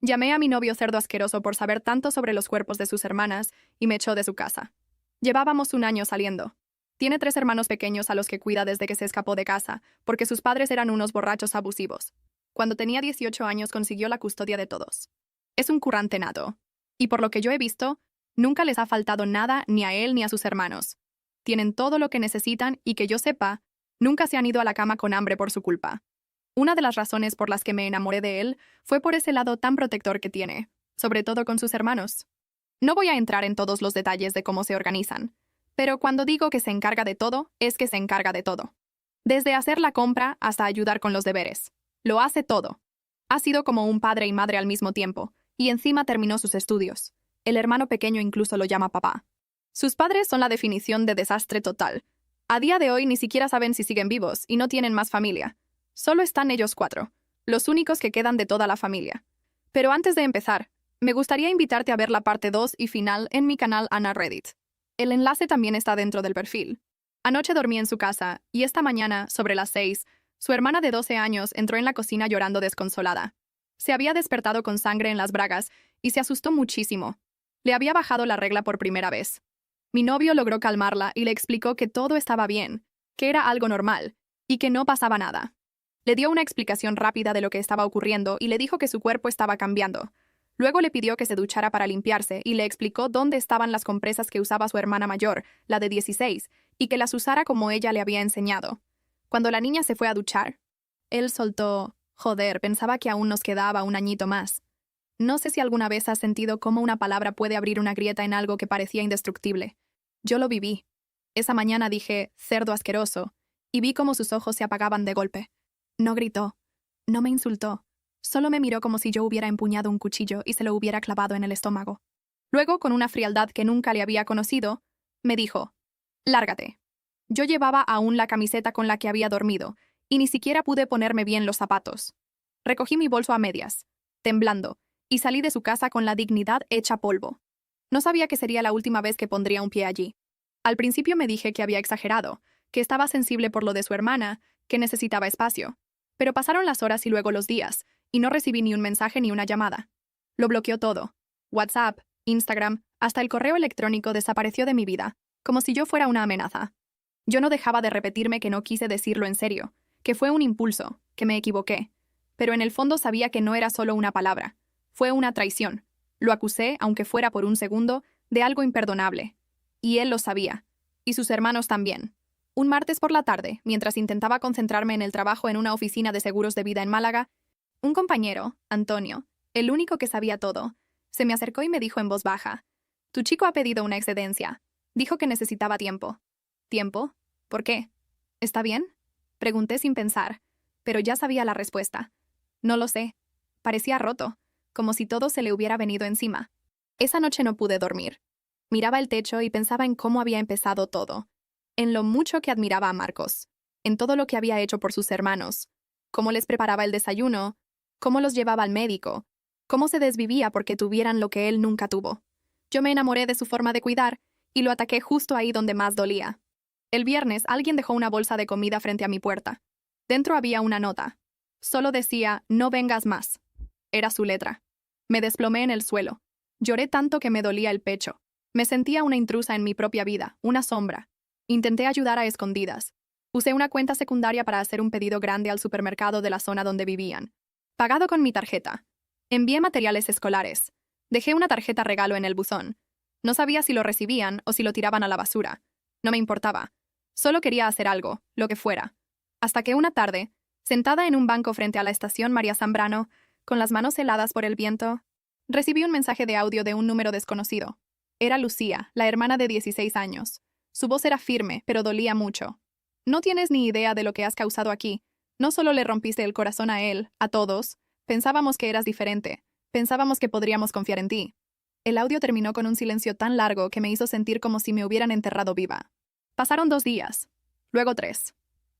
Llamé a mi novio cerdo asqueroso por saber tanto sobre los cuerpos de sus hermanas y me echó de su casa. Llevábamos un año saliendo. Tiene 3 hermanos pequeños a los que cuida desde que se escapó de casa, porque sus padres eran unos borrachos abusivos. Cuando tenía 18 años consiguió la custodia de todos. Es un currante nato. Y por lo que yo he visto, nunca les ha faltado nada ni a él ni a sus hermanos. Tienen todo lo que necesitan y que yo sepa, nunca se han ido a la cama con hambre por su culpa. Una de las razones por las que me enamoré de él fue por ese lado tan protector que tiene, sobre todo con sus hermanos. No voy a entrar en todos los detalles de cómo se organizan, pero cuando digo que se encarga de todo, es que se encarga de todo. Desde hacer la compra hasta ayudar con los deberes. Lo hace todo. Ha sido como un padre y madre al mismo tiempo, y encima terminó sus estudios. El hermano pequeño incluso lo llama papá. Sus padres son la definición de desastre total. A día de hoy ni siquiera saben si siguen vivos y no tienen más familia. Solo están ellos 4, los únicos que quedan de toda la familia. Pero antes de empezar, me gustaría invitarte a ver la parte 2 y final en mi canal Ana Reddit. El enlace también está dentro del perfil. Anoche dormí en su casa y esta mañana, sobre las 6, su hermana de 12 años entró en la cocina llorando desconsolada. Se había despertado con sangre en las bragas y se asustó muchísimo. Le había bajado la regla por primera vez. Mi novio logró calmarla y le explicó que todo estaba bien, que era algo normal y que no pasaba nada. Le dio una explicación rápida de lo que estaba ocurriendo y le dijo que su cuerpo estaba cambiando. Luego le pidió que se duchara para limpiarse y le explicó dónde estaban las compresas que usaba su hermana mayor, la de 16, y que las usara como ella le había enseñado. Cuando la niña se fue a duchar, él soltó: «Joder, pensaba que aún nos quedaba un añito más». No sé si alguna vez has sentido cómo una palabra puede abrir una grieta en algo que parecía indestructible. Yo lo viví. Esa mañana dije «cerdo asqueroso» y vi cómo sus ojos se apagaban de golpe. No gritó, no me insultó, solo me miró como si yo hubiera empuñado un cuchillo y se lo hubiera clavado en el estómago. Luego, con una frialdad que nunca le había conocido, me dijo: «Lárgate». Yo llevaba aún la camiseta con la que había dormido, y ni siquiera pude ponerme bien los zapatos. Recogí mi bolso a medias, temblando, y salí de su casa con la dignidad hecha polvo. No sabía que sería la última vez que pondría un pie allí. Al principio me dije que había exagerado, que estaba sensible por lo de su hermana, que necesitaba espacio. Pero pasaron las horas y luego los días, y no recibí ni un mensaje ni una llamada. Lo bloqueó todo. WhatsApp, Instagram, hasta el correo electrónico desapareció de mi vida, como si yo fuera una amenaza. Yo no dejaba de repetirme que no quise decirlo en serio, que fue un impulso, que me equivoqué. Pero en el fondo sabía que no era solo una palabra. Fue una traición. Lo acusé, aunque fuera por un segundo, de algo imperdonable. Y él lo sabía. Y sus hermanos también. Un martes por la tarde, mientras intentaba concentrarme en el trabajo en una oficina de seguros de vida en Málaga, un compañero, Antonio, el único que sabía todo, se me acercó y me dijo en voz baja: «Tu chico ha pedido una excedencia. Dijo que necesitaba tiempo». «¿Tiempo? ¿Por qué? ¿Está bien?», pregunté sin pensar, pero ya sabía la respuesta. No lo sé. Parecía roto, como si todo se le hubiera venido encima. Esa noche no pude dormir. Miraba el techo y pensaba en cómo había empezado todo. En lo mucho que admiraba a Marcos, en todo lo que había hecho por sus hermanos, cómo les preparaba el desayuno, cómo los llevaba al médico, cómo se desvivía porque tuvieran lo que él nunca tuvo. Yo me enamoré de su forma de cuidar y lo ataqué justo ahí donde más dolía. El viernes alguien dejó una bolsa de comida frente a mi puerta. Dentro había una nota. Solo decía: «No vengas más». Era su letra. Me desplomé en el suelo. Lloré tanto que me dolía el pecho. Me sentía una intrusa en mi propia vida, una sombra. Intenté ayudar a escondidas. Usé una cuenta secundaria para hacer un pedido grande al supermercado de la zona donde vivían. Pagado con mi tarjeta. Envié materiales escolares. Dejé una tarjeta regalo en el buzón. No sabía si lo recibían o si lo tiraban a la basura. No me importaba. Solo quería hacer algo, lo que fuera. Hasta que una tarde, sentada en un banco frente a la estación María Zambrano, con las manos heladas por el viento, recibí un mensaje de audio de un número desconocido. Era Lucía, la hermana de 16 años. Su voz era firme, pero dolía mucho. «No tienes ni idea de lo que has causado aquí. No solo le rompiste el corazón a él, a todos. Pensábamos que eras diferente. Pensábamos que podríamos confiar en ti». El audio terminó con un silencio tan largo que me hizo sentir como si me hubieran enterrado viva. Pasaron 2 días. Luego 3.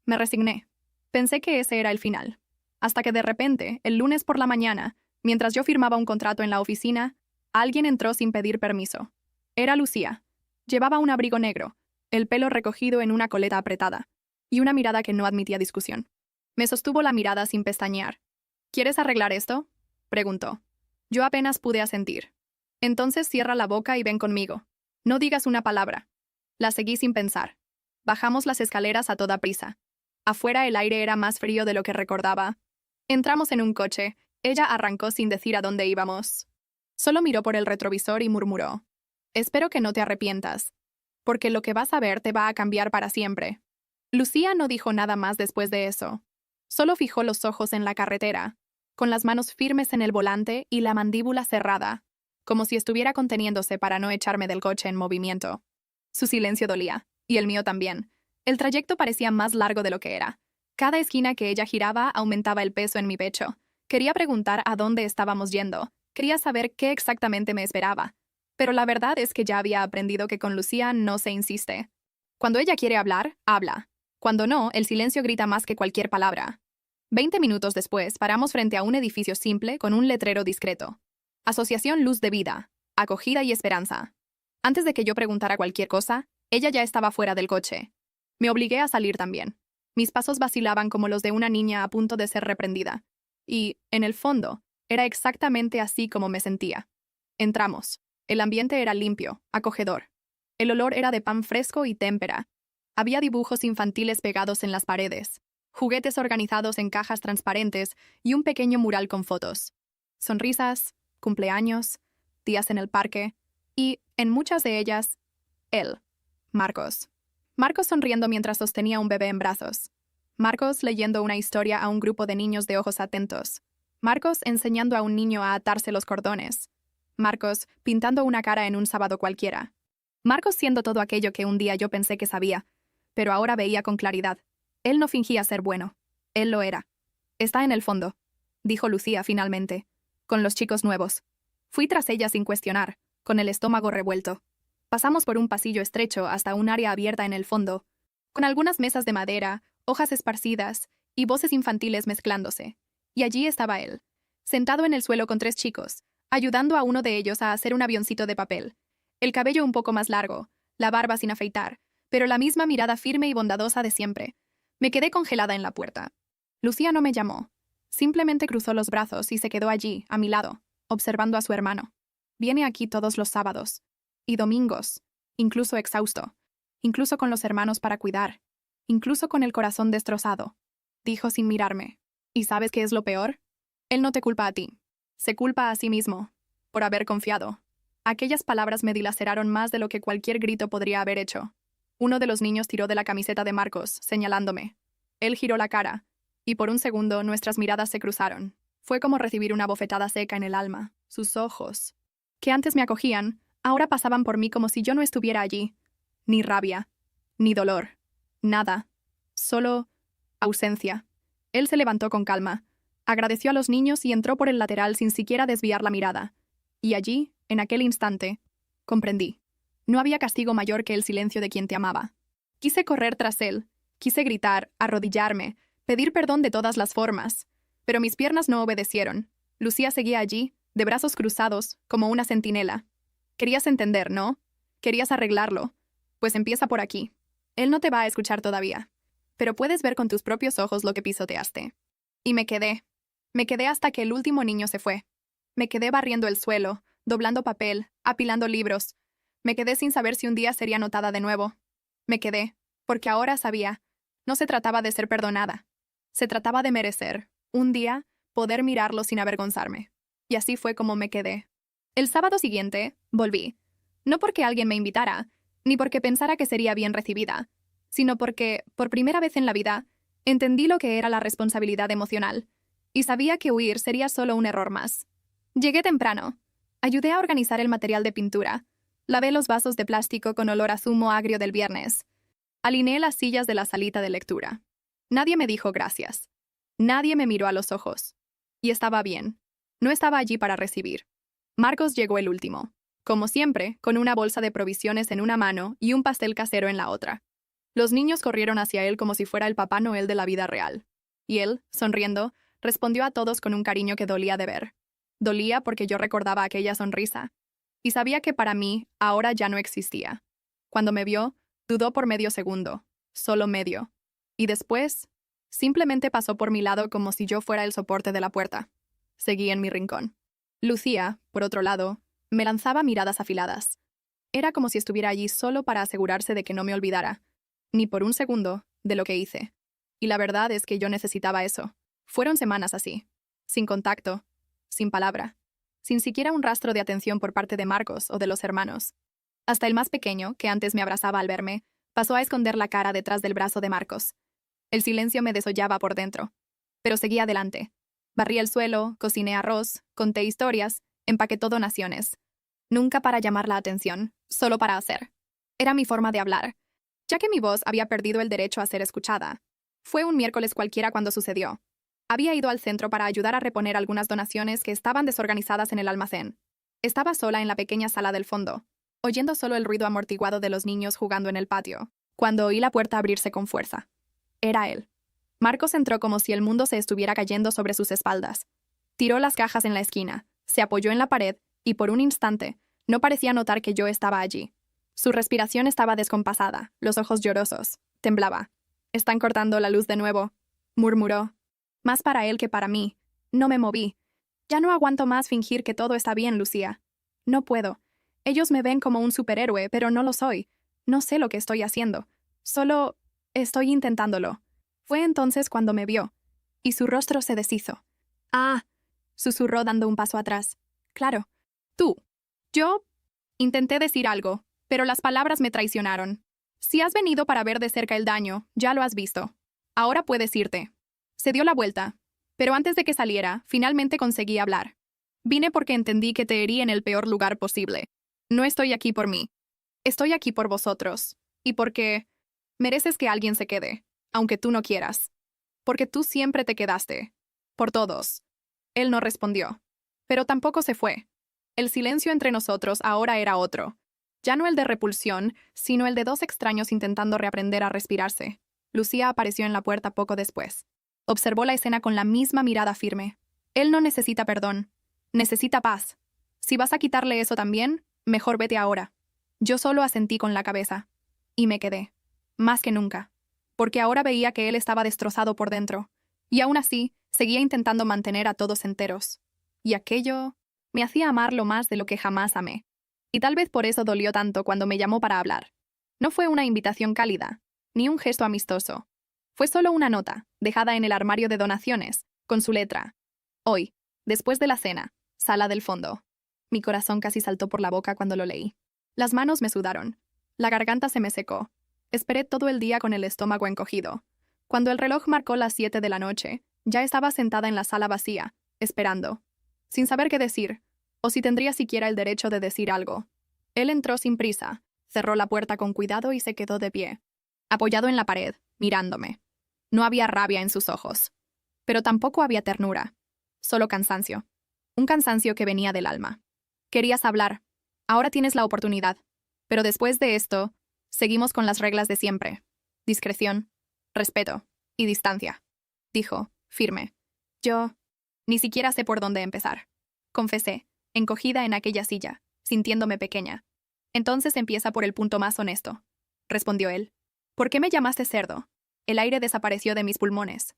Me resigné. Pensé que ese era el final. Hasta que de repente, el lunes por la mañana, mientras yo firmaba un contrato en la oficina, alguien entró sin pedir permiso. Era Lucía. Llevaba un abrigo negro, el pelo recogido en una coleta apretada, y una mirada que no admitía discusión. Me sostuvo la mirada sin pestañear. «¿Quieres arreglar esto?», preguntó. Yo apenas pude asentir. Entonces cierra la boca y ven conmigo. No digas una palabra. La seguí sin pensar. Bajamos las escaleras a toda prisa. Afuera el aire era más frío de lo que recordaba. Entramos en un coche. Ella arrancó sin decir a dónde íbamos. Solo miró por el retrovisor y murmuró: «Espero que no te arrepientas, porque lo que vas a ver te va a cambiar para siempre». Lucía no dijo nada más después de eso. Solo fijó los ojos en la carretera, con las manos firmes en el volante y la mandíbula cerrada, como si estuviera conteniéndose para no echarme del coche en movimiento. Su silencio dolía, y el mío también. El trayecto parecía más largo de lo que era. Cada esquina que ella giraba aumentaba el peso en mi pecho. Quería preguntar a dónde estábamos yendo. Quería saber qué exactamente me esperaba. Pero la verdad es que ya había aprendido que con Lucía no se insiste. Cuando ella quiere hablar, habla. Cuando no, el silencio grita más que cualquier palabra. 20 minutos después, paramos frente a un edificio simple con un letrero discreto. Asociación Luz de Vida, Acogida y Esperanza. Antes de que yo preguntara cualquier cosa, ella ya estaba fuera del coche. Me obligué a salir también. Mis pasos vacilaban como los de una niña a punto de ser reprendida. Y, en el fondo, era exactamente así como me sentía. Entramos. El ambiente era limpio, acogedor. El olor era de pan fresco y témpera. Había dibujos infantiles pegados en las paredes, juguetes organizados en cajas transparentes y un pequeño mural con fotos. Sonrisas, cumpleaños, días en el parque y, en muchas de ellas, él, Marcos. Marcos sonriendo mientras sostenía un bebé en brazos. Marcos leyendo una historia a un grupo de niños de ojos atentos. Marcos enseñando a un niño a atarse los cordones. Marcos pintando una cara en un sábado cualquiera. Marcos siendo todo aquello que un día yo pensé que sabía, pero ahora veía con claridad. Él no fingía ser bueno. Él lo era. «Está en el fondo», dijo Lucía finalmente, con los chicos nuevos. Fui tras ella sin cuestionar, con el estómago revuelto. Pasamos por un pasillo estrecho hasta un área abierta en el fondo, con algunas mesas de madera, hojas esparcidas y voces infantiles mezclándose. Y allí estaba él, sentado en el suelo con 3 chicos, ayudando a uno de ellos a hacer un avioncito de papel. El cabello un poco más largo, la barba sin afeitar, pero la misma mirada firme y bondadosa de siempre. Me quedé congelada en la puerta. Lucía no me llamó. Simplemente cruzó los brazos y se quedó allí, a mi lado, observando a su hermano. Viene aquí todos los sábados. Y domingos. Incluso exhausto. Incluso con los hermanos para cuidar. Incluso con el corazón destrozado. Dijo sin mirarme. ¿Y sabes qué es lo peor? Él no te culpa a ti. Se culpa a sí mismo. Por haber confiado. Aquellas palabras me dilaceraron más de lo que cualquier grito podría haber hecho. Uno de los niños tiró de la camiseta de Marcos, señalándome. Él giró la cara, y por un segundo nuestras miradas se cruzaron. Fue como recibir una bofetada seca en el alma. Sus ojos, que antes me acogían, ahora pasaban por mí como si yo no estuviera allí. Ni rabia, ni dolor, nada. Solo ausencia. Él se levantó con calma, agradeció a los niños y entró por el lateral sin siquiera desviar la mirada. Y allí, en aquel instante, comprendí. No había castigo mayor que el silencio de quien te amaba. Quise correr tras él, quise gritar, arrodillarme, pedir perdón de todas las formas. Pero mis piernas no obedecieron. Lucía seguía allí, de brazos cruzados, como una centinela. Querías entender, ¿no? Querías arreglarlo. Pues empieza por aquí. Él no te va a escuchar todavía. Pero puedes ver con tus propios ojos lo que pisoteaste. Y me quedé. Me quedé hasta que el último niño se fue. Me quedé barriendo el suelo, doblando papel, apilando libros. Me quedé sin saber si un día sería notada de nuevo. Me quedé, porque ahora sabía. No se trataba de ser perdonada. Se trataba de merecer, un día, poder mirarlo sin avergonzarme. Y así fue como me quedé. El sábado siguiente, volví. No porque alguien me invitara, ni porque pensara que sería bien recibida, sino porque, por primera vez en la vida, entendí lo que era la responsabilidad emocional, y sabía que huir sería solo un error más. Llegué temprano. Ayudé a organizar el material de pintura. Lavé los vasos de plástico con olor a zumo agrio del viernes. Alineé las sillas de la salita de lectura. Nadie me dijo gracias. Nadie me miró a los ojos. Y estaba bien. No estaba allí para recibir. Marcos llegó el último. Como siempre, con una bolsa de provisiones en una mano y un pastel casero en la otra. Los niños corrieron hacia él como si fuera el Papá Noel de la vida real. Y él, sonriendo, respondió a todos con un cariño que dolía de ver. Dolía porque yo recordaba aquella sonrisa. Y sabía que para mí ahora ya no existía. Cuando me vio, dudó por medio segundo. Solo medio. Y después, simplemente pasó por mi lado como si yo fuera el soporte de la puerta. Seguí en mi rincón. Lucía, por otro lado, me lanzaba miradas afiladas. Era como si estuviera allí solo para asegurarse de que no me olvidara, ni por un segundo, de lo que hice. Y la verdad es que yo necesitaba eso. Fueron semanas así, sin contacto, sin palabra, sin siquiera un rastro de atención por parte de Marcos o de los hermanos. Hasta el más pequeño, que antes me abrazaba al verme, pasó a esconder la cara detrás del brazo de Marcos. El silencio me desollaba por dentro. Pero seguí adelante. Barrí el suelo, cociné arroz, conté historias, empaquetó donaciones. Nunca para llamar la atención, solo para hacer. Era mi forma de hablar, ya que mi voz había perdido el derecho a ser escuchada. Fue un miércoles cualquiera cuando sucedió. Había ido al centro para ayudar a reponer algunas donaciones que estaban desorganizadas en el almacén. Estaba sola en la pequeña sala del fondo, oyendo solo el ruido amortiguado de los niños jugando en el patio, cuando oí la puerta abrirse con fuerza. Era él. Marcos entró como si el mundo se estuviera cayendo sobre sus espaldas. Tiró las cajas en la esquina, se apoyó en la pared y por un instante no parecía notar que yo estaba allí. Su respiración estaba descompasada, los ojos llorosos. Temblaba. «Están cortando la luz de nuevo», murmuró. Más para él que para mí. No me moví. Ya no aguanto más fingir que todo está bien, Lucía. No puedo. Ellos me ven como un superhéroe, pero no lo soy. No sé lo que estoy haciendo. Solo estoy intentándolo. Fue entonces cuando me vio, y su rostro se deshizo. «Ah», susurró dando un paso atrás. «Claro. Tú. Yo». Intenté decir algo, pero las palabras me traicionaron. «Si has venido para ver de cerca el daño, ya lo has visto. Ahora puedes irte». Se dio la vuelta, pero antes de que saliera, finalmente conseguí hablar. «Vine porque entendí que te herí en el peor lugar posible. No estoy aquí por mí. Estoy aquí por vosotros. Y porque mereces que alguien se quede, aunque tú no quieras. Porque tú siempre te quedaste. Por todos». Él no respondió. Pero tampoco se fue. El silencio entre nosotros ahora era otro. Ya no el de repulsión, sino el de dos extraños intentando reaprender a respirarse. Lucía apareció en la puerta poco después. Observó la escena con la misma mirada firme. Él no necesita perdón. Necesita paz. Si vas a quitarle eso también, mejor vete ahora. Yo solo asentí con la cabeza. Y me quedé. Más que nunca. Porque ahora veía que él estaba destrozado por dentro. Y aún así, seguía intentando mantener a todos enteros. Y aquello me hacía amarlo más de lo que jamás amé. Y tal vez por eso dolió tanto cuando me llamó para hablar. No fue una invitación cálida, ni un gesto amistoso. Fue solo una nota, dejada en el armario de donaciones, con su letra. Hoy, después de la cena, sala del fondo. Mi corazón casi saltó por la boca cuando lo leí. Las manos me sudaron. La garganta se me secó. Esperé todo el día con el estómago encogido. Cuando el reloj marcó las 7 de la noche, ya estaba sentada en la sala vacía, esperando, sin saber qué decir, o si tendría siquiera el derecho de decir algo. Él entró sin prisa, cerró la puerta con cuidado y se quedó de pie, apoyado en la pared, mirándome. No había rabia en sus ojos, pero tampoco había ternura, solo cansancio. Un cansancio que venía del alma. «Querías hablar. Ahora tienes la oportunidad. Pero después de esto, seguimos con las reglas de siempre. Discreción, respeto y distancia», dijo, firme. Yo ni siquiera sé por dónde empezar. Confesé, encogida en aquella silla, sintiéndome pequeña. «Entonces empieza por el punto más honesto», respondió él. «¿Por qué me llamaste cerdo?» El aire desapareció de mis pulmones.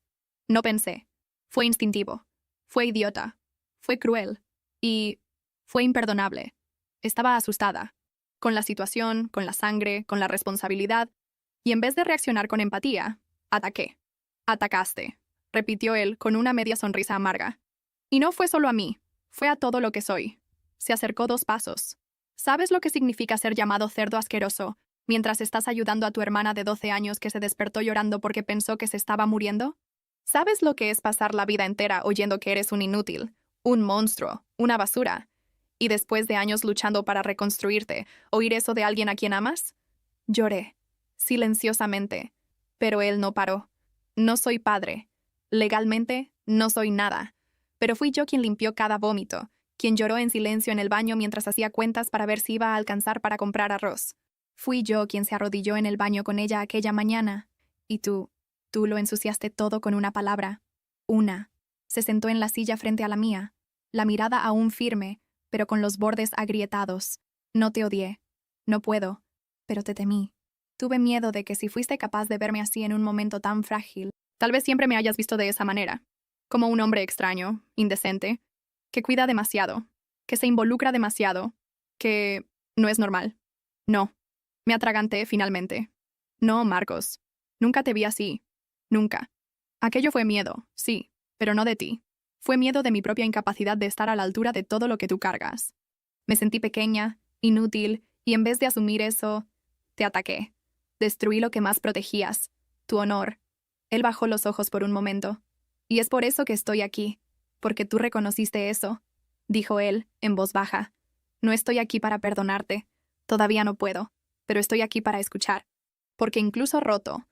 No pensé. Fue instintivo. Fue idiota. Fue cruel. Y fue imperdonable. Estaba asustada. Con la situación, con la sangre, con la responsabilidad. Y en vez de reaccionar con empatía, ataqué. «Atacaste», repitió él con una media sonrisa amarga. «Y no fue solo a mí. Fue a todo lo que soy». Se acercó 2 pasos. «¿Sabes lo que significa ser llamado cerdo asqueroso mientras estás ayudando a tu hermana de 12 años que se despertó llorando porque pensó que se estaba muriendo? ¿Sabes lo que es pasar la vida entera oyendo que eres un inútil, un monstruo, una basura? Y después de años luchando para reconstruirte, oír eso de alguien a quien amas?» Lloré, silenciosamente, pero él no paró. No soy padre. Legalmente, no soy nada. Pero fui yo quien limpió cada vómito, quien lloró en silencio en el baño mientras hacía cuentas para ver si iba a alcanzar para comprar arroz. Fui yo quien se arrodilló en el baño con ella aquella mañana. Y tú lo ensuciaste todo con una palabra. Una. Se sentó en la silla frente a la mía, la mirada aún firme, pero con los bordes agrietados. No te odié. No puedo. Pero te temí. Tuve miedo de que si fuiste capaz de verme así en un momento tan frágil, tal vez siempre me hayas visto de esa manera. Como un hombre extraño, indecente, que cuida demasiado, que se involucra demasiado, que no es normal. No. Me atraganté finalmente. No, Marcos. Nunca te vi así. Nunca. Aquello fue miedo, sí, pero no de ti. Fue miedo de mi propia incapacidad de estar a la altura de todo lo que tú cargas. Me sentí pequeña, inútil, y en vez de asumir eso, te ataqué. Destruí lo que más protegías, tu honor. Él bajó los ojos por un momento. Y es por eso que estoy aquí, porque tú reconociste eso, dijo él, en voz baja. No estoy aquí para perdonarte, todavía no puedo, pero estoy aquí para escuchar. Porque incluso roto,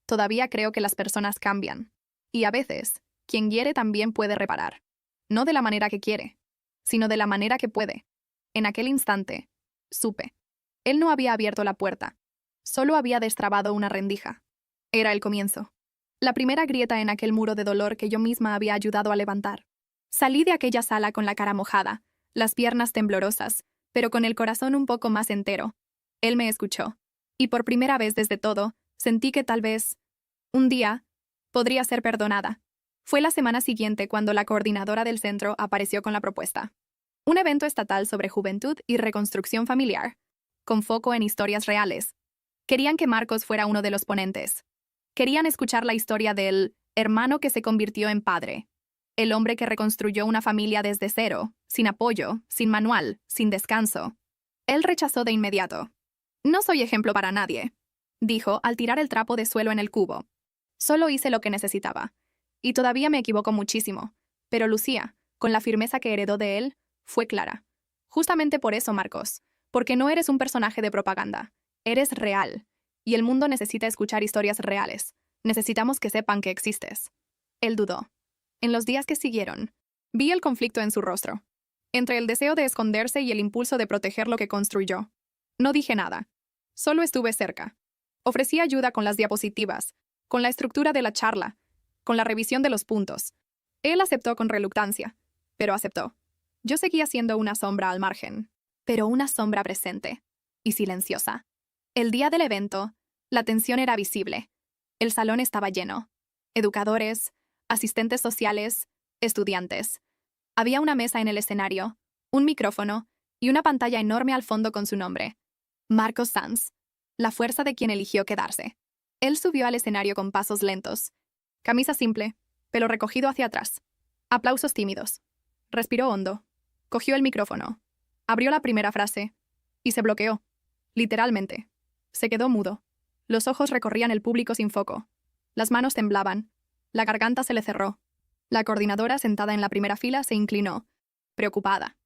todavía creo que las personas cambian. Y a veces, quien hiere también puede reparar. No de la manera que quiere, sino de la manera que puede. En aquel instante, supe. Él no había abierto la puerta, solo había destrabado una rendija. Era el comienzo. La primera grieta en aquel muro de dolor que yo misma había ayudado a levantar. Salí de aquella sala con la cara mojada, las piernas temblorosas, pero con el corazón un poco más entero. Él me escuchó. Y por primera vez desde todo, sentí que tal vez, un día, podría ser perdonada. Fue la semana siguiente cuando la coordinadora del centro apareció con la propuesta. Un evento estatal sobre juventud y reconstrucción familiar, con foco en historias reales. Querían que Marcos fuera uno de los ponentes. Querían escuchar la historia del hermano que se convirtió en padre, el hombre que reconstruyó una familia desde cero, sin apoyo, sin manual, sin descanso. Él rechazó de inmediato. No soy ejemplo para nadie, dijo al tirar el trapo de suelo en el cubo. Solo hice lo que necesitaba. Y todavía me equivoco muchísimo. Pero Lucía, con la firmeza que heredó de él, fue clara. Justamente por eso, Marcos, porque no eres un personaje de propaganda. Eres real. Y el mundo necesita escuchar historias reales. Necesitamos que sepan que existes. Él dudó. En los días que siguieron, vi el conflicto en su rostro, entre el deseo de esconderse y el impulso de proteger lo que construyó. No dije nada. Solo estuve cerca. Ofrecí ayuda con las diapositivas, con la estructura de la charla, con la revisión de los puntos. Él aceptó con reluctancia, pero aceptó. Yo seguía siendo una sombra al margen, pero una sombra presente y silenciosa. El día del evento, la tensión era visible. El salón estaba lleno. Educadores, asistentes sociales, estudiantes. Había una mesa en el escenario, un micrófono y una pantalla enorme al fondo con su nombre. Marcos Sanz, la fuerza de quien eligió quedarse. Él subió al escenario con pasos lentos. Camisa simple, pelo recogido hacia atrás. Aplausos tímidos. Respiró hondo. Cogió el micrófono. Abrió la primera frase. Y se bloqueó. Literalmente. Se quedó mudo. Los ojos recorrían el público sin foco. Las manos temblaban. La garganta se le cerró. La coordinadora sentada en la primera fila se inclinó, preocupada.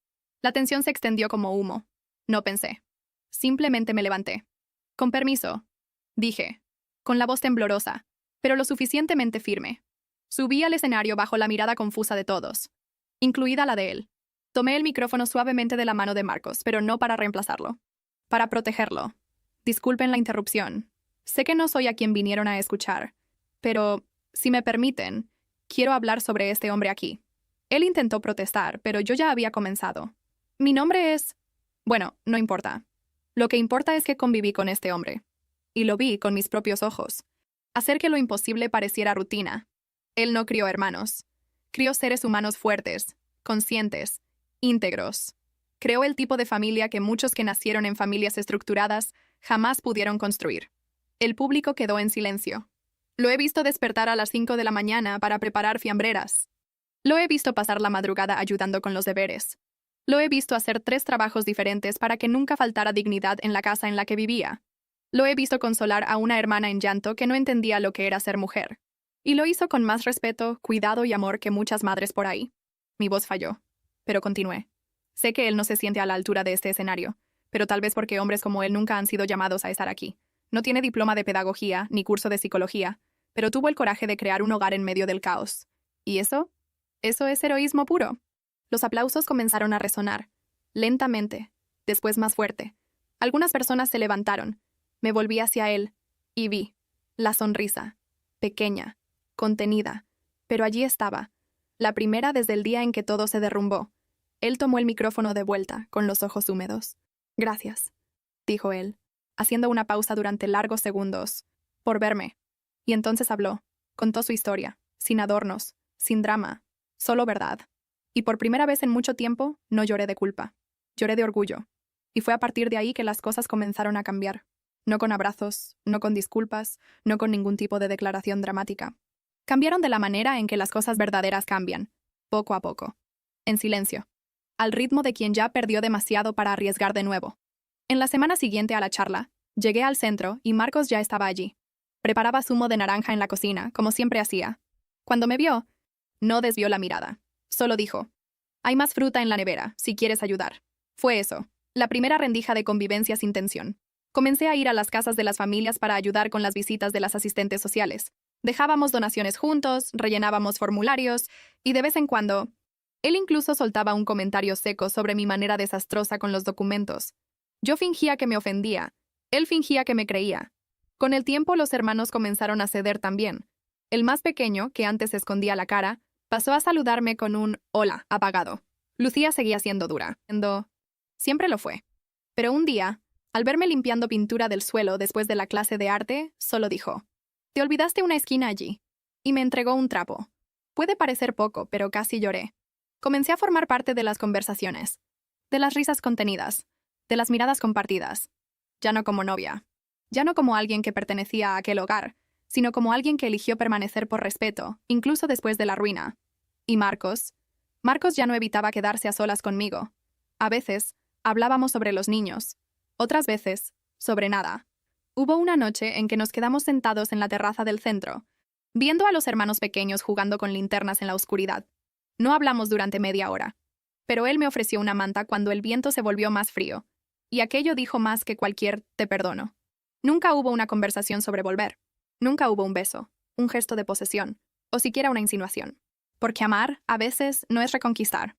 La tensión se extendió como humo. No pensé. Simplemente me levanté. Con permiso, dije, con la voz temblorosa, pero lo suficientemente firme. Subí al escenario bajo la mirada confusa de todos, incluida la de él. Tomé el micrófono suavemente de la mano de Marcos, pero no para reemplazarlo. Para protegerlo. Disculpen la interrupción. Sé que no soy a quien vinieron a escuchar, pero, si me permiten, quiero hablar sobre este hombre aquí. Él intentó protestar, pero yo ya había comenzado. Mi nombre es... Bueno, no importa. Lo que importa es que conviví con este hombre. Y lo vi con mis propios ojos. Hacer que lo imposible pareciera rutina. Él no crió hermanos. Crió seres humanos fuertes, conscientes, íntegros. Creó el tipo de familia que muchos que nacieron en familias estructuradas jamás pudieron construir. El público quedó en silencio. Lo he visto despertar a las 5 de la mañana para preparar fiambreras. Lo he visto pasar la madrugada ayudando con los deberes. Lo he visto hacer 3 trabajos diferentes para que nunca faltara dignidad en la casa en la que vivía. Lo he visto consolar a una hermana en llanto que no entendía lo que era ser mujer. Y lo hizo con más respeto, cuidado y amor que muchas madres por ahí. Mi voz falló, pero continué. Sé que él no se siente a la altura de este escenario, pero tal vez porque hombres como él nunca han sido llamados a estar aquí. No tiene diploma de pedagogía ni curso de psicología, pero tuvo el coraje de crear un hogar en medio del caos. ¿Y eso? Eso es heroísmo puro. Los aplausos comenzaron a resonar, lentamente, después más fuerte. Algunas personas se levantaron. Me volví hacia él y vi la sonrisa, pequeña, contenida, pero allí estaba, la primera desde el día en que todo se derrumbó. Él tomó el micrófono de vuelta, con los ojos húmedos. Gracias, dijo él, haciendo una pausa durante largos segundos, por verme. Y entonces habló, contó su historia, sin adornos, sin drama, solo verdad. Y por primera vez en mucho tiempo, no lloré de culpa. Lloré de orgullo. Y fue a partir de ahí que las cosas comenzaron a cambiar. No con abrazos, no con disculpas, no con ningún tipo de declaración dramática. Cambiaron de la manera en que las cosas verdaderas cambian, poco a poco. En silencio. Al ritmo de quien ya perdió demasiado para arriesgar de nuevo. En la semana siguiente a la charla, llegué al centro y Marcos ya estaba allí. Preparaba zumo de naranja en la cocina, como siempre hacía. Cuando me vio, no desvió la mirada. Solo dijo, «Hay más fruta en la nevera, si quieres ayudar». Fue eso, la primera rendija de convivencia sin tensión. Comencé a ir a las casas de las familias para ayudar con las visitas de las asistentes sociales. Dejábamos donaciones juntos, rellenábamos formularios, y de vez en cuando, él incluso soltaba un comentario seco sobre mi manera desastrosa con los documentos. Yo fingía que me ofendía, él fingía que me creía. Con el tiempo los hermanos comenzaron a ceder también. El más pequeño, que antes escondía la cara, pasó a saludarme con un «hola» apagado. Lucía seguía siendo dura. Siempre lo fue. Pero un día, al verme limpiando pintura del suelo después de la clase de arte, solo dijo, «Te olvidaste una esquina allí». Y me entregó un trapo. Puede parecer poco, pero casi lloré. Comencé a formar parte de las conversaciones, de las risas contenidas, de las miradas compartidas. Ya no como novia. Ya no como alguien que pertenecía a aquel hogar, sino como alguien que eligió permanecer por respeto, incluso después de la ruina. Y Marcos ya no evitaba quedarse a solas conmigo. A veces, hablábamos sobre los niños. Otras veces, sobre nada. Hubo una noche en que nos quedamos sentados en la terraza del centro, viendo a los hermanos pequeños jugando con linternas en la oscuridad. No hablamos durante media hora. Pero él me ofreció una manta cuando el viento se volvió más frío, y aquello dijo más que cualquier «te perdono». Nunca hubo una conversación sobre volver. Nunca hubo un beso, un gesto de posesión, o siquiera una insinuación. Porque amar, a veces, no es reconquistar.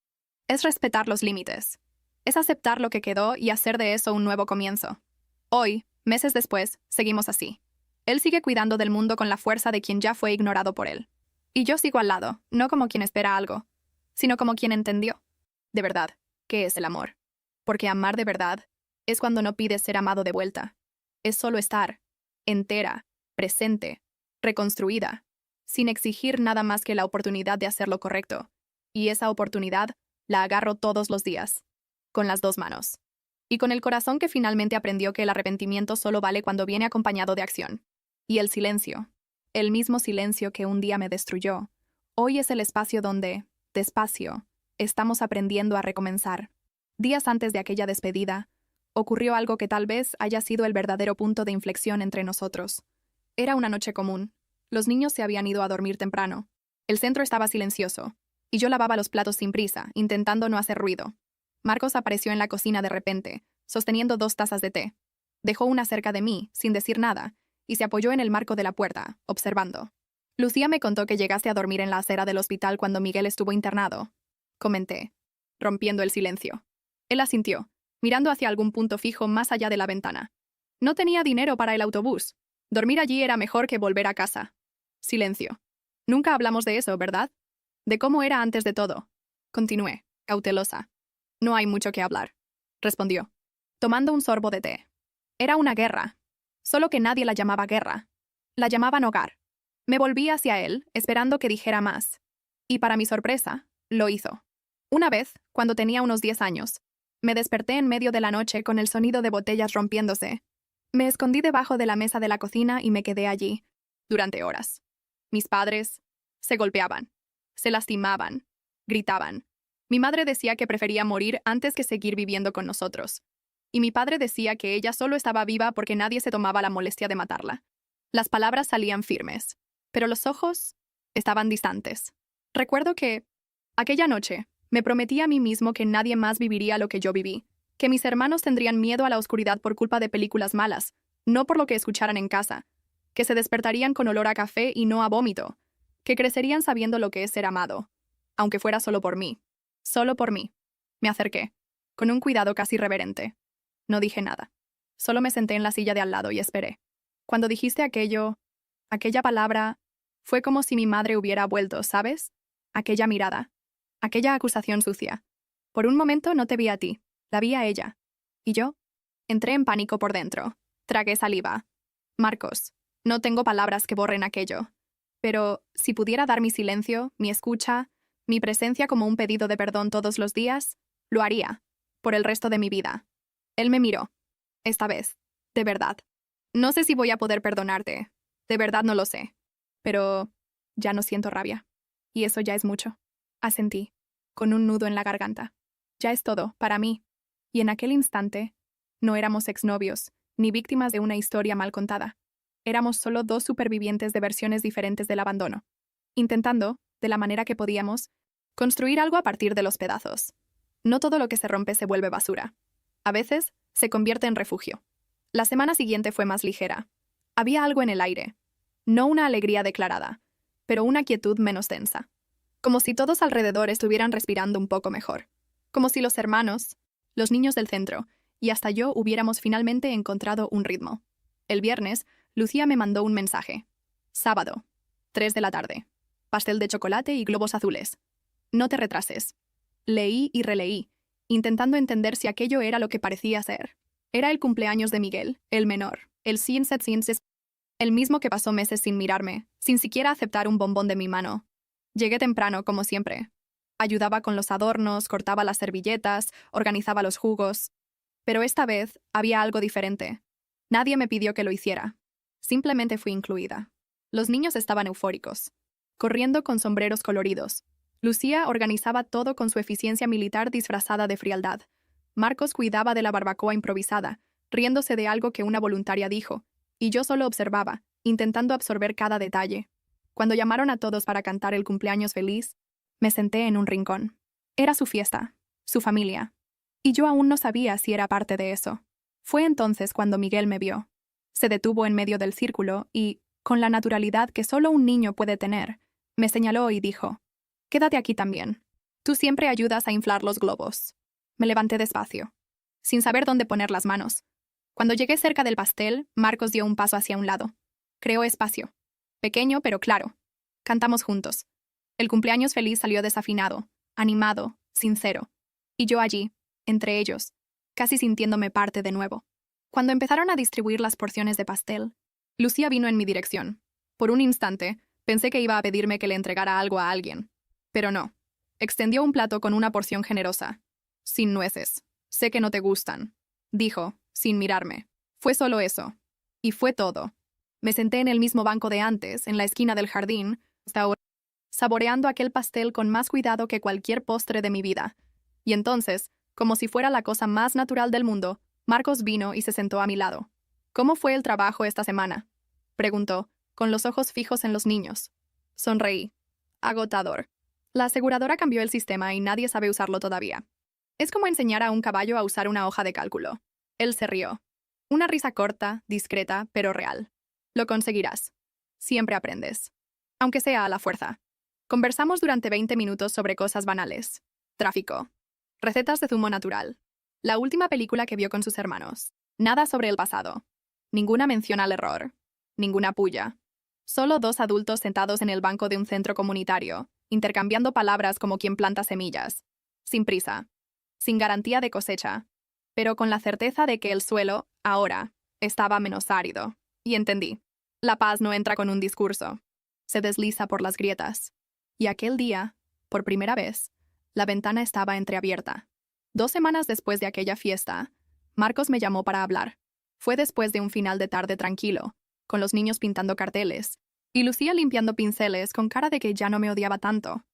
Es respetar los límites. Es aceptar lo que quedó y hacer de eso un nuevo comienzo. Hoy, meses después, seguimos así. Él sigue cuidando del mundo con la fuerza de quien ya fue ignorado por él. Y yo sigo al lado, no como quien espera algo, sino como quien entendió. De verdad, ¿qué es el amor? Porque amar de verdad es cuando no pides ser amado de vuelta. Es solo estar, entera, presente, reconstruida, sin exigir nada más que la oportunidad de hacer lo correcto. Y esa oportunidad la agarro todos los días, con las dos manos. Y con el corazón que finalmente aprendió que el arrepentimiento solo vale cuando viene acompañado de acción. Y el silencio, el mismo silencio que un día me destruyó, hoy es el espacio donde, despacio, estamos aprendiendo a recomenzar. Días antes de aquella despedida, ocurrió algo que tal vez haya sido el verdadero punto de inflexión entre nosotros. Era una noche común. Los niños se habían ido a dormir temprano. El centro estaba silencioso, y yo lavaba los platos sin prisa, intentando no hacer ruido. Marcos apareció en la cocina de repente, sosteniendo 2 tazas de té. Dejó una cerca de mí, sin decir nada, y se apoyó en el marco de la puerta, observando. Lucía me contó que llegaste a dormir en la acera del hospital cuando Miguel estuvo internado. Comenté, rompiendo el silencio. Él asintió, mirando hacia algún punto fijo más allá de la ventana. No tenía dinero para el autobús. Dormir allí era mejor que volver a casa. Silencio. Nunca hablamos de eso, ¿verdad? De cómo era antes de todo. Continué, cautelosa. No hay mucho que hablar, respondió, tomando un sorbo de té. Era una guerra. Solo que nadie la llamaba guerra. La llamaban hogar. Me volví hacia él, esperando que dijera más. Y para mi sorpresa, lo hizo. Una vez, cuando tenía unos 10 años, me desperté en medio de la noche con el sonido de botellas rompiéndose. Me escondí debajo de la mesa de la cocina y me quedé allí, durante horas. Mis padres se golpeaban, se lastimaban, gritaban. Mi madre decía que prefería morir antes que seguir viviendo con nosotros. Y mi padre decía que ella solo estaba viva porque nadie se tomaba la molestia de matarla. Las palabras salían firmes, pero los ojos estaban distantes. Recuerdo que, aquella noche, me prometí a mí mismo que nadie más viviría lo que yo viví, que mis hermanos tendrían miedo a la oscuridad por culpa de películas malas, no por lo que escucharan en casa, que se despertarían con olor a café y no a vómito, que crecerían sabiendo lo que es ser amado, aunque fuera solo por mí. Solo por mí. Me acerqué, con un cuidado casi reverente. No dije nada. Solo me senté en la silla de al lado y esperé. Cuando dijiste aquella palabra, fue como si mi madre hubiera vuelto, ¿sabes? Aquella mirada. Aquella acusación sucia. Por un momento no te vi a ti, la vi a ella. ¿Y yo? Entré en pánico por dentro. Tragué saliva. Marcos, no tengo palabras que borren aquello. Pero si pudiera dar mi silencio, mi escucha, Mi presencia como un pedido de perdón todos los días, lo haría, por el resto de mi vida. Él me miró. Esta vez, de verdad. No sé si voy a poder perdonarte. De verdad no lo sé. Pero ya no siento rabia. Y eso ya es mucho. Asentí, con un nudo en la garganta. Ya es todo, para mí. Y en aquel instante, no éramos exnovios, ni víctimas de una historia mal contada. Éramos solo dos supervivientes de versiones diferentes del abandono, intentando, de la manera que podíamos, construir algo a partir de los pedazos. No todo lo que se rompe se vuelve basura. A veces, se convierte en refugio. La semana siguiente fue más ligera. Había algo en el aire. No una alegría declarada, pero una quietud menos densa. Como si todos alrededor estuvieran respirando un poco mejor. Como si los hermanos, los niños del centro, y hasta yo hubiéramos finalmente encontrado un ritmo. El viernes, Lucía me mandó un mensaje. Sábado, 3 de la tarde. Pastel de chocolate y globos azules. No te retrases. Leí y releí, intentando entender si aquello era lo que parecía ser. Era el cumpleaños de Miguel, el menor, el el mismo que pasó meses sin mirarme, sin siquiera aceptar un bombón de mi mano. Llegué temprano, como siempre. Ayudaba con los adornos, cortaba las servilletas, organizaba los jugos. Pero esta vez había algo diferente. Nadie me pidió que lo hiciera. Simplemente fui incluida. Los niños estaban eufóricos, corriendo con sombreros coloridos. Lucía organizaba todo con su eficiencia militar disfrazada de frialdad. Marcos cuidaba de la barbacoa improvisada, riéndose de algo que una voluntaria dijo, y yo solo observaba, intentando absorber cada detalle. Cuando llamaron a todos para cantar el cumpleaños feliz, me senté en un rincón. Era su fiesta, su familia. Y yo aún no sabía si era parte de eso. Fue entonces cuando Miguel me vio. Se detuvo en medio del círculo y, con la naturalidad que solo un niño puede tener, me señaló y dijo, «Quédate aquí también. Tú siempre ayudas a inflar los globos». Me levanté despacio, sin saber dónde poner las manos. Cuando llegué cerca del pastel, Marcos dio un paso hacia un lado. Creó espacio. Pequeño, pero claro. Cantamos juntos. El cumpleaños feliz salió desafinado, animado, sincero. Y yo allí, entre ellos, casi sintiéndome parte de nuevo. Cuando empezaron a distribuir las porciones de pastel, Lucía vino en mi dirección. Por un instante, pensé que iba a pedirme que le entregara algo a alguien. Pero no. Extendió un plato con una porción generosa. Sin nueces. Sé que no te gustan. Dijo, sin mirarme. Fue solo eso. Y fue todo. Me senté en el mismo banco de antes, en la esquina del jardín, hasta ahora, saboreando aquel pastel con más cuidado que cualquier postre de mi vida. Y entonces, como si fuera la cosa más natural del mundo, Marcos vino y se sentó a mi lado. «¿Cómo fue el trabajo esta semana?», preguntó, con los ojos fijos en los niños. Sonreí. Agotador. La aseguradora cambió el sistema y nadie sabe usarlo todavía. Es como enseñar a un caballo a usar una hoja de cálculo. Él se rió. Una risa corta, discreta, pero real. Lo conseguirás. Siempre aprendes. Aunque sea a la fuerza. Conversamos durante 20 minutos sobre cosas banales. Tráfico. Recetas de zumo natural. La última película que vio con sus hermanos. Nada sobre el pasado. Ninguna mención al error. Ninguna puya. Solo dos adultos sentados en el banco de un centro comunitario, intercambiando palabras como quien planta semillas. Sin prisa. Sin garantía de cosecha. Pero con la certeza de que el suelo, ahora, estaba menos árido. Y entendí. La paz no entra con un discurso. Se desliza por las grietas. Y aquel día, por primera vez, la ventana estaba entreabierta. 2 semanas después de aquella fiesta, Marcos me llamó para hablar. Fue después de un final de tarde tranquilo, con los niños pintando carteles, y Lucía limpiando pinceles con cara de que ya no me odiaba tanto.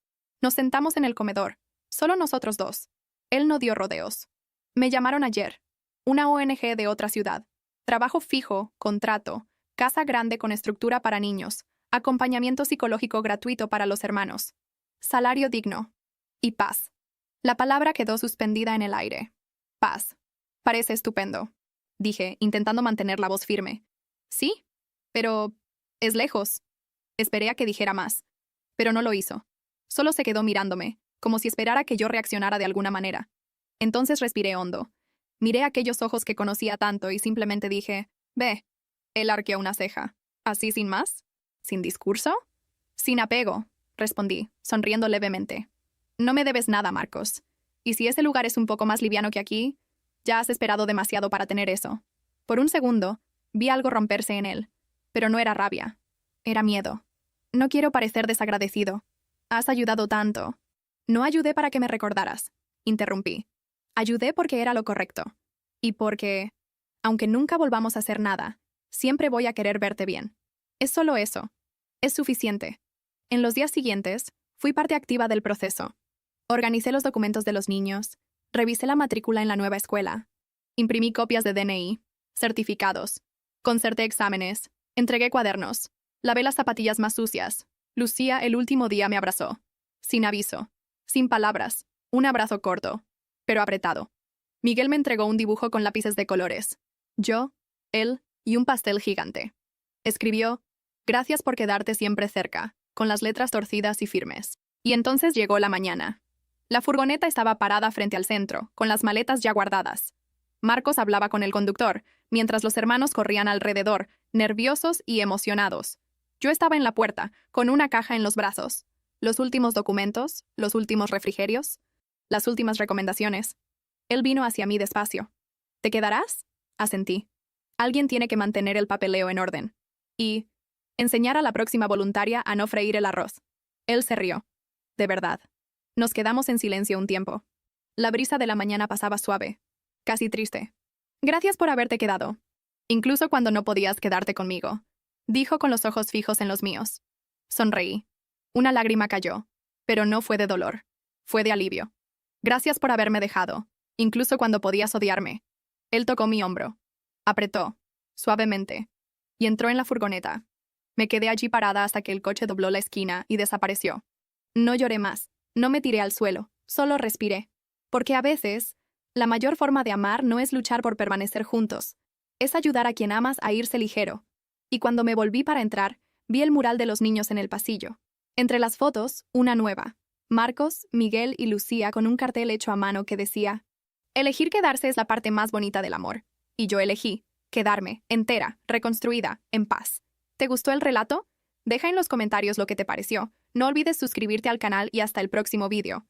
Nos sentamos en el comedor, solo nosotros dos. Él no dio rodeos. Me llamaron ayer. Una ONG de otra ciudad. Trabajo fijo, contrato, casa grande con estructura para niños, acompañamiento psicológico gratuito para los hermanos, salario digno y paz. La palabra quedó suspendida en el aire. Paz. Parece estupendo, dije, intentando mantener la voz firme. Sí, pero es lejos. Esperé a que dijera más, pero no lo hizo. Solo se quedó mirándome, como si esperara que yo reaccionara de alguna manera. Entonces respiré hondo. Miré aquellos ojos que conocía tanto y simplemente dije, «Ve». Él arqueó una ceja. ¿Así sin más? ¿Sin discurso? Sin apego, respondí, sonriendo levemente. No me debes nada, Marcos. Y si ese lugar es un poco más liviano que aquí, ya has esperado demasiado para tener eso. Por un segundo, vi algo romperse en él. Pero no era rabia. Era miedo. No quiero parecer desagradecido. Has ayudado tanto. No ayudé para que me recordaras, interrumpí. Ayudé porque era lo correcto. Y porque, aunque nunca volvamos a hacer nada, siempre voy a querer verte bien. Es solo eso. Es suficiente. En los días siguientes, fui parte activa del proceso. Organicé los documentos de los niños, revisé la matrícula en la nueva escuela, imprimí copias de DNI, certificados, concerté exámenes, entregué cuadernos, lavé las zapatillas más sucias. Lucía el último día me abrazó. Sin aviso, sin palabras, un abrazo corto, pero apretado. Miguel me entregó un dibujo con lápices de colores. Yo, él y un pastel gigante. Escribió, gracias por quedarte siempre cerca, con las letras torcidas y firmes. Y entonces llegó la mañana. La furgoneta estaba parada frente al centro, con las maletas ya guardadas. Marcos hablaba con el conductor, mientras los hermanos corrían alrededor, nerviosos y emocionados. Yo estaba en la puerta, con una caja en los brazos. Los últimos documentos, los últimos refrigerios, las últimas recomendaciones. Él vino hacia mí despacio. ¿Te quedarás? Asentí. Alguien tiene que mantener el papeleo en orden. Y enseñar a la próxima voluntaria a no freír el arroz. Él se rió. De verdad. Nos quedamos en silencio un tiempo. La brisa de la mañana pasaba suave, casi triste. Gracias por haberte quedado. Incluso cuando no podías quedarte conmigo, dijo con los ojos fijos en los míos. Sonreí. Una lágrima cayó, pero no fue de dolor. Fue de alivio. Gracias por haberme dejado, incluso cuando podías odiarme. Él tocó mi hombro. Apretó, suavemente, y entró en la furgoneta. Me quedé allí parada hasta que el coche dobló la esquina y desapareció. No lloré más, no me tiré al suelo, solo respiré. Porque a veces, la mayor forma de amar no es luchar por permanecer juntos, es ayudar a quien amas a irse ligero. Y cuando me volví para entrar, vi el mural de los niños en el pasillo. Entre las fotos, una nueva. Marcos, Miguel y Lucía con un cartel hecho a mano que decía: elegir quedarse es la parte más bonita del amor. Y yo elegí quedarme, entera, reconstruida, en paz. ¿Te gustó el relato? Deja en los comentarios lo que te pareció. No olvides suscribirte al canal y hasta el próximo vídeo.